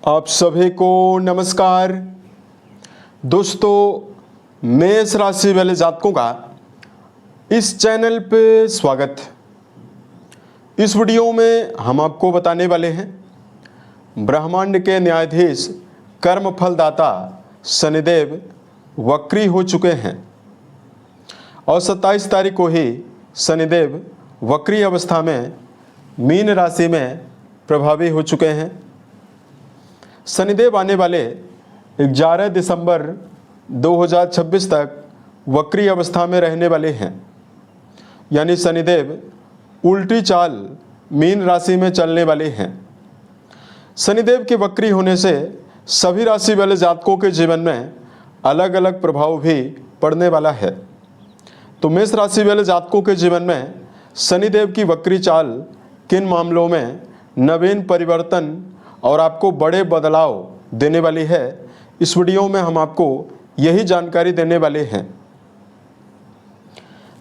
आप सभी को नमस्कार। दोस्तों, मेष राशि वाले जातकों का इस चैनल पे स्वागत है। इस वीडियो में हम आपको बताने वाले हैं ब्रह्मांड के न्यायाधीश कर्म फलदाता शनिदेव वक्री हो चुके हैं और 27 तारीख को ही शनिदेव वक्री अवस्था में मीन राशि में प्रभावी हो चुके हैं। शनिदेव आने वाले 11 दिसंबर 2026 तक वक्री अवस्था में रहने वाले हैं, यानी शनिदेव उल्टी चाल मीन राशि में चलने वाले हैं। शनिदेव के वक्री होने से सभी राशि वाले जातकों के जीवन में अलग अलग प्रभाव भी पड़ने वाला है। तो मेष राशि वाले जातकों के जीवन में शनिदेव की वक्री चाल किन मामलों में नवीन परिवर्तन और आपको बड़े बदलाव देने वाली है, इस वीडियो में हम आपको यही जानकारी देने वाले हैं।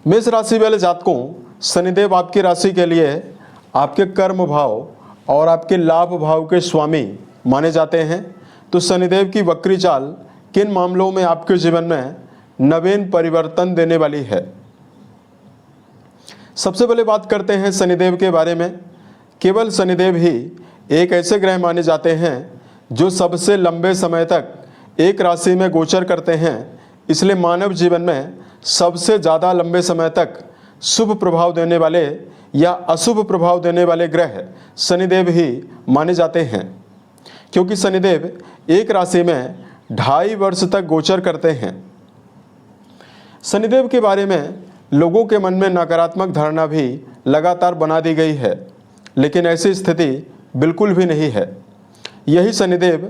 मेष राशि वाले जातकों, शनिदेव आपकी राशि के लिए आपके कर्म भाव और आपके लाभ भाव के स्वामी माने जाते हैं। तो शनिदेव की वक्री चाल किन मामलों में आपके जीवन में नवीन परिवर्तन देने वाली है। सबसे पहले बात करते हैं शनिदेव के बारे में। केवल शनिदेव ही एक ऐसे ग्रह माने जाते हैं जो सबसे लंबे समय तक एक राशि में गोचर करते हैं। इसलिए मानव जीवन में सबसे ज़्यादा लंबे समय तक शुभ प्रभाव देने वाले या अशुभ प्रभाव देने वाले ग्रह शनिदेव ही माने जाते हैं, क्योंकि शनिदेव एक राशि में 2.5 वर्ष तक गोचर करते हैं। शनिदेव के बारे में लोगों के मन में नकारात्मक धारणा भी लगातार बना दी गई है, लेकिन ऐसी स्थिति बिल्कुल भी नहीं है। यही शनिदेव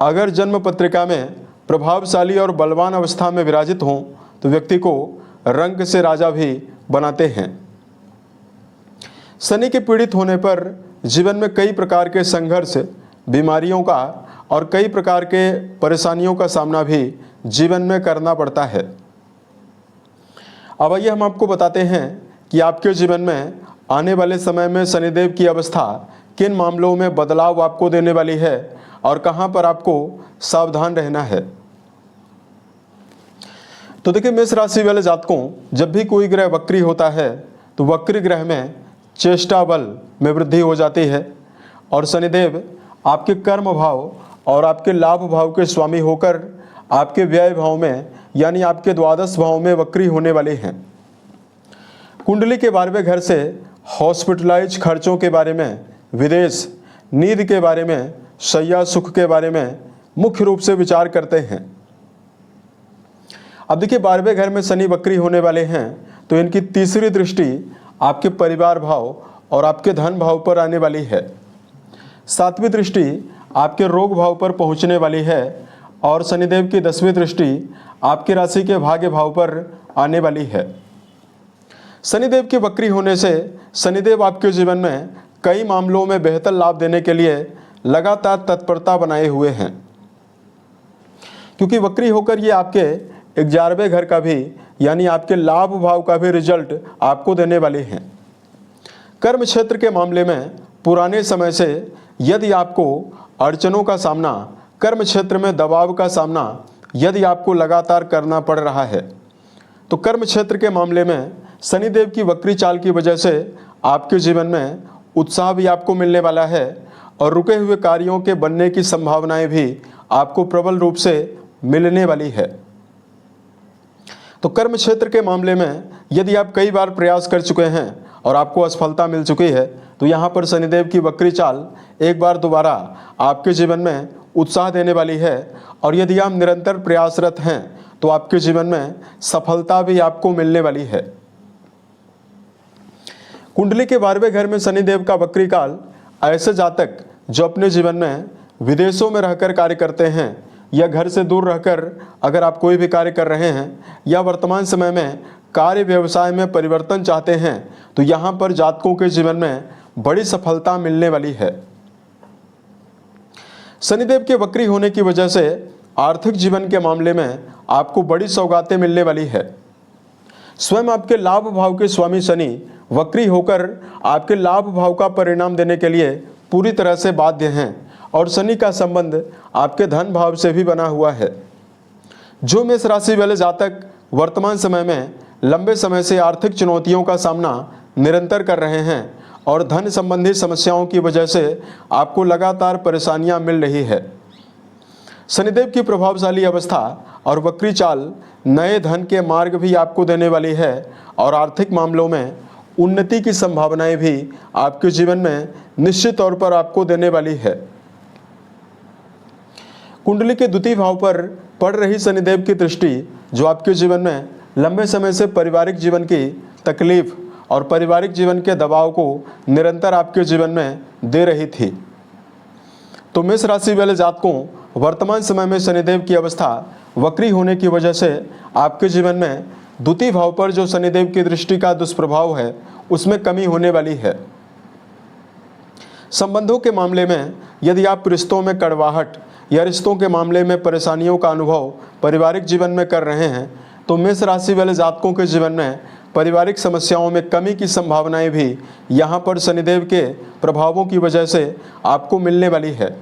अगर जन्म पत्रिका में प्रभावशाली और बलवान अवस्था में विराजित हों तो व्यक्ति को रंग से राजा भी बनाते हैं। शनि के पीड़ित होने पर जीवन में कई प्रकार के संघर्ष, बीमारियों का और कई प्रकार के परेशानियों का सामना भी जीवन में करना पड़ता है। अब आइए हम आपको बताते हैं कि आपके जीवन में आने वाले समय में शनिदेव की अवस्था किन मामलों में बदलाव आपको देने वाली है और कहां पर आपको सावधान रहना है। तो देखिए, मेष राशि वाले जातकों, जब भी कोई ग्रह वक्री होता है तो वक्री ग्रह में चेष्टा बल में वृद्धि हो जाती है और शनिदेव आपके कर्म भाव और आपके लाभ भाव के स्वामी होकर आपके व्यय भाव में यानी आपके द्वादश भाव में वक्री होने वाले हैं। कुंडली के 12वें घर से हॉस्पिटलाइज खर्चों के बारे में, विदेश, नींद के बारे में, शैया सुख के बारे में मुख्य रूप से विचार करते हैं। अब देखिए, 12वें घर में शनि वक्री होने वाले हैं तो इनकी तीसरी दृष्टि आपके परिवार भाव और आपके धन भाव पर आने वाली है। 7वीं दृष्टि आपके रोग भाव पर पहुंचने वाली है और शनिदेव की 10वीं दृष्टि आपकी राशि के भाग्य भाव पर आने वाली है। शनिदेव के वक्री होने से शनिदेव आपके जीवन में कई मामलों में बेहतर लाभ देने के लिए लगातार तत्परता बनाए हुए हैं, क्योंकि वक्री होकर ये आपके 11वें घर का भी यानी आपके लाभ भाव का भी रिजल्ट आपको देने वाले हैं। कर्म क्षेत्र के मामले में पुराने समय से यदि आपको अड़चनों का सामना, कर्म क्षेत्र में दबाव का सामना यदि आपको लगातार करना पड़ रहा है, तो कर्म क्षेत्र के मामले में शनिदेव की वक्री चाल की वजह से आपके जीवन में उत्साह भी आपको मिलने वाला है और रुके हुए कार्यों के बनने की संभावनाएं भी आपको प्रबल रूप से मिलने वाली है। तो कर्म क्षेत्र के मामले में यदि आप कई बार प्रयास कर चुके हैं और आपको असफलता मिल चुकी है, तो यहाँ पर शनिदेव की वक्री चाल एक बार दोबारा आपके जीवन में उत्साह देने वाली है और यदि आप निरंतर प्रयासरत हैं तो आपके जीवन में सफलता भी आपको मिलने वाली है। कुंडली के 12वें घर में शनिदेव का वक्री काल ऐसे जातक जो अपने जीवन में विदेशों में रहकर कार्य करते हैं या घर से दूर रहकर अगर आप कोई भी कार्य कर रहे हैं या वर्तमान समय में कार्य व्यवसाय में परिवर्तन चाहते हैं, तो यहाँ पर जातकों के जीवन में बड़ी सफलता मिलने वाली है। शनिदेव के वक्री होने की वजह से आर्थिक जीवन के मामले में आपको बड़ी सौगातें मिलने वाली है। स्वयं आपके लाभ भाव के स्वामी शनि वक्री होकर आपके लाभ भाव का परिणाम देने के लिए पूरी तरह से बाध्य हैं और शनि का संबंध आपके धन भाव से भी बना हुआ है। जो मेष राशि वाले जातक वर्तमान समय में लंबे समय से आर्थिक चुनौतियों का सामना निरंतर कर रहे हैं और धन संबंधी समस्याओं की वजह से आपको लगातार परेशानियां मिल रही है। शनिदेव की प्रभावशाली अवस्था और वक्री चाल नए धन के मार्ग भी आपको देने वाली है और आर्थिक मामलों में उन्नति की संभावनाएं भी आपके जीवन में निश्चित तौर पर आपको देने वाली है। कुंडली के द्वितीय भाव पर पड़ रही शनिदेव की दृष्टि जो आपके जीवन में लंबे समय से पारिवारिक जीवन की तकलीफ और पारिवारिक जीवन के दबाव को निरंतर आपके जीवन में दे रही थी। तो मेष राशि वाले जातकों वर्तमान समय में शनिदेव की अवस्था वक्री होने की वजह से आपके जीवन में द्वितीय भाव पर जो शनिदेव की दृष्टि का दुष्प्रभाव है उसमें कमी होने वाली है। संबंधों के मामले में यदि आप रिश्तों में कड़वाहट या रिश्तों के मामले में परेशानियों का अनुभव पारिवारिक जीवन में कर रहे हैं तो मेष राशि वाले जातकों के जीवन में पारिवारिक समस्याओं में कमी की संभावनाएं भी यहाँ पर शनिदेव के प्रभावों की वजह से आपको मिलने वाली है।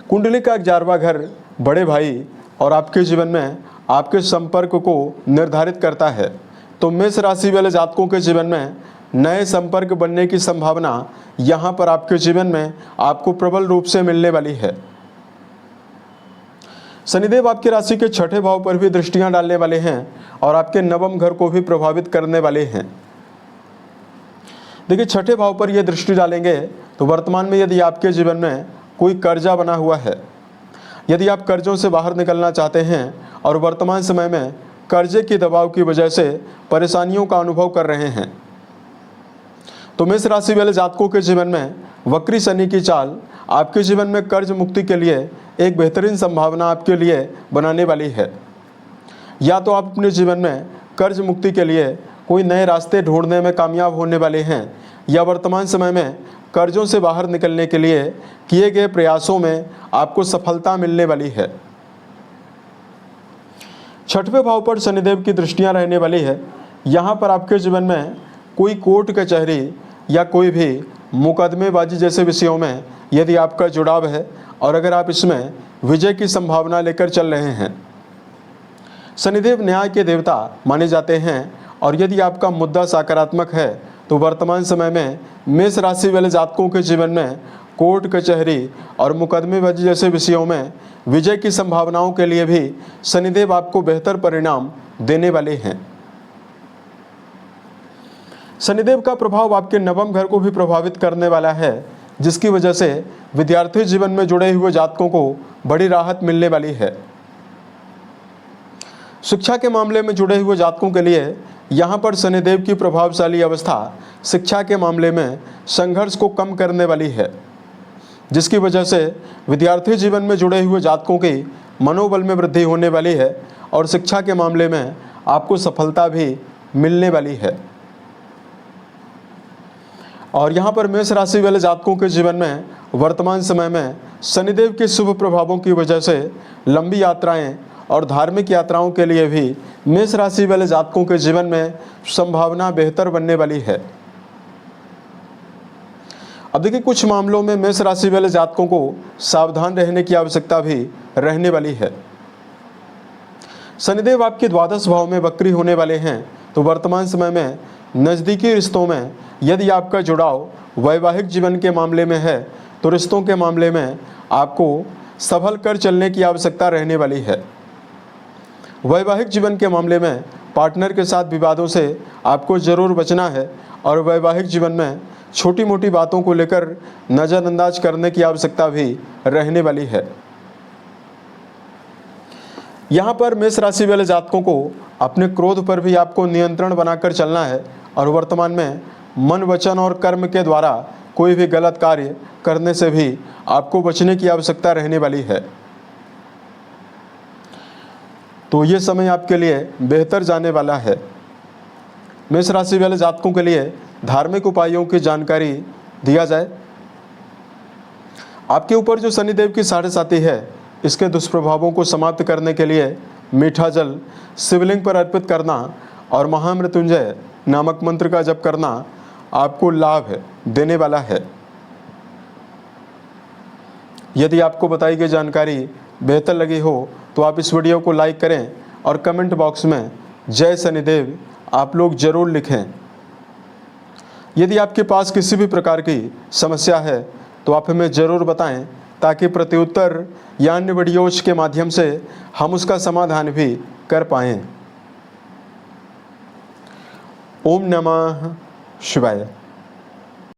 कुंडली का 11वां घर बड़े भाई और आपके जीवन में आपके संपर्क को निर्धारित करता है। तो मेष राशि वाले जातकों के जीवन में नए संपर्क बनने की संभावना यहाँ पर आपके जीवन में आपको प्रबल रूप से मिलने वाली है। शनिदेव आपकी राशि के 6ठे भाव पर भी दृष्टियां डालने वाले हैं और आपके नवम घर को भी प्रभावित करने वाले हैं। देखिए 6ठे भाव पर यह दृष्टि डालेंगे तो वर्तमान में यदि आपके जीवन में कोई कर्जा बना हुआ है, यदि आप कर्जों से बाहर निकलना चाहते हैं और वर्तमान समय में कर्जे के दबाव की वजह से परेशानियों का अनुभव कर रहे हैं तो मेष राशि वाले जातकों के जीवन में वक्री शनि की चाल आपके जीवन में कर्ज मुक्ति के लिए एक बेहतरीन संभावना आपके लिए बनाने वाली है। या तो आप अपने जीवन में कर्ज मुक्ति के लिए कोई नए रास्ते ढूंढने में कामयाब होने वाले हैं या वर्तमान समय में कर्जों से बाहर निकलने के लिए किए गए प्रयासों में आपको सफलता मिलने वाली है। 6वें भाव पर शनिदेव की दृष्टियां रहने वाली है। यहाँ पर आपके जीवन में कोई कोर्ट कचहरी या कोई भी मुकदमेबाजी जैसे विषयों में यदि आपका जुड़ाव है और अगर आप इसमें विजय की संभावना लेकर चल रहे हैं। शनिदेव न्याय के देवता माने जाते हैं और यदि आपका मुद्दा सकारात्मक है तो वर्तमान समय में मेष राशि वाले जातकों के जीवन में कोर्ट कचहरी और मुकदमेबाजी जैसे विषयों में विजय की संभावनाओं के लिए भी शनिदेव आपको बेहतर परिणाम देने वाले हैं। शनिदेव का प्रभाव आपके नवम घर को भी प्रभावित करने वाला है जिसकी वजह से विद्यार्थी जीवन में जुड़े हुए जातकों को बड़ी राहत मिलने वाली है। शिक्षा के मामले में जुड़े हुए जातकों के लिए यहाँ पर शनिदेव की प्रभावशाली अवस्था शिक्षा के मामले में संघर्ष को कम करने वाली है जिसकी वजह से विद्यार्थी जीवन में जुड़े हुए जातकों की मनोबल में वृद्धि होने वाली है और शिक्षा के मामले में आपको सफलता भी मिलने वाली है। और यहाँ पर मेष राशि वाले जातकों के जीवन में वर्तमान समय में शनिदेव के शुभ प्रभावों की वजह से लंबी यात्राएं और धार्मिक यात्राओं के लिए भी मेष राशि वाले जातकों के जीवन में संभावना बेहतर बनने वाली है। अब देखिए कुछ मामलों में मेष राशि वाले जातकों को सावधान रहने की आवश्यकता भी रहने वाली है। शनिदेव आपके द्वादश भाव में वक्री होने वाले हैं तो वर्तमान समय में नज़दीकी रिश्तों में यदि आपका जुड़ाव वैवाहिक जीवन के मामले में है तो रिश्तों के मामले में आपको संभल कर चलने की आवश्यकता रहने वाली है। वैवाहिक जीवन के मामले में पार्टनर के साथ विवादों से आपको ज़रूर बचना है और वैवाहिक जीवन में छोटी मोटी बातों को लेकर नज़रअंदाज करने की आवश्यकता भी रहने वाली है। यहाँ पर मेष राशि वाले जातकों को अपने क्रोध पर भी आपको नियंत्रण बनाकर चलना है और वर्तमान में मन वचन और कर्म के द्वारा कोई भी गलत कार्य करने से भी आपको बचने की आवश्यकता रहने वाली है। तो ये समय आपके लिए बेहतर जाने वाला है। मेष राशि वाले जातकों के लिए धार्मिक उपायों की जानकारी दिया जाए। आपके ऊपर जो शनिदेव की साढ़े साती है इसके दुष्प्रभावों को समाप्त करने के लिए मीठा जल शिवलिंग पर अर्पित करना और महामृत्युंजय नामक मंत्र का जप करना आपको लाभ देने वाला है। यदि आपको बताई गई जानकारी बेहतर लगी हो तो आप इस वीडियो को लाइक करें और कमेंट बॉक्स में जय शनिदेव आप लोग ज़रूर लिखें। यदि आपके पास किसी भी प्रकार की समस्या है तो आप हमें ज़रूर बताएं, ताकि प्रत्युत्तर या अन्य वीडियोज के माध्यम से हम उसका समाधान भी कर पाएं। ओम नमः शिवाय।